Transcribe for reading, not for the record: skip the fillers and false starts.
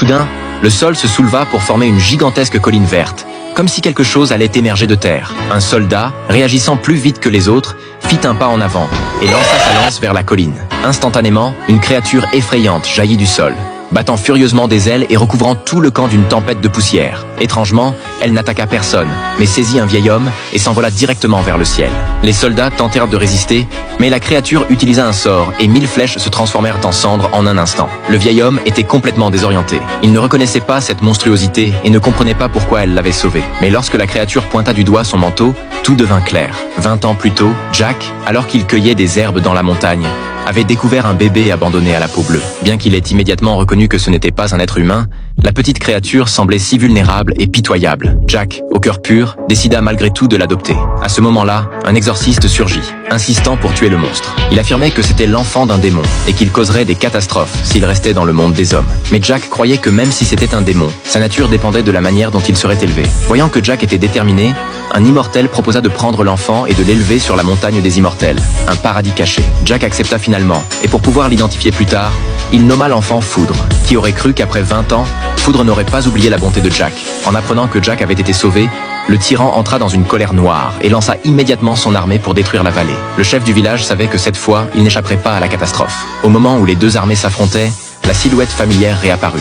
Soudain, le sol se souleva pour former une gigantesque colline verte, comme si quelque chose allait émerger de terre. Un soldat, réagissant plus vite que les autres, fit un pas en avant et lança sa lance vers la colline. Instantanément, une créature effrayante jaillit du sol, battant furieusement des ailes et recouvrant tout le camp d'une tempête de poussière. Étrangement, elle n'attaqua personne, mais saisit un vieil homme et s'envola directement vers le ciel. Les soldats tentèrent de résister, mais la créature utilisa un sort et 1000 flèches se transformèrent en cendres en un instant. Le vieil homme était complètement désorienté. Il ne reconnaissait pas cette monstruosité et ne comprenait pas pourquoi elle l'avait sauvé. Mais lorsque la créature pointa du doigt son manteau, tout devint clair. 20 ans plus tôt, Jack, alors qu'il cueillait des herbes dans la montagne, avait découvert un bébé abandonné à la peau bleue. Bien qu'il ait immédiatement reconnu que ce n'était pas un être humain, la petite créature semblait si vulnérable et pitoyable. Jack, au cœur pur, décida malgré tout de l'adopter. À ce moment-là, un exorciste surgit, insistant pour tuer le monstre. Il affirmait que c'était l'enfant d'un démon et qu'il causerait des catastrophes s'il restait dans le monde des hommes. Mais Jack croyait que même si c'était un démon, sa nature dépendait de la manière dont il serait élevé. Voyant que Jack était déterminé, un immortel proposa de prendre l'enfant et de l'élever sur la montagne des immortels, un paradis caché. Jack accepta finalement, et pour pouvoir l'identifier plus tard, il nomma l'enfant Foudre. Qui aurait cru qu'après 20 ans, Foudre n'aurait pas oublié la bonté de Jack. En apprenant que Jack avait été sauvé, le tyran entra dans une colère noire et lança immédiatement son armée pour détruire la vallée. Le chef du village savait que cette fois, il n'échapperait pas à la catastrophe. Au moment où les deux armées s'affrontaient, la silhouette familière réapparut.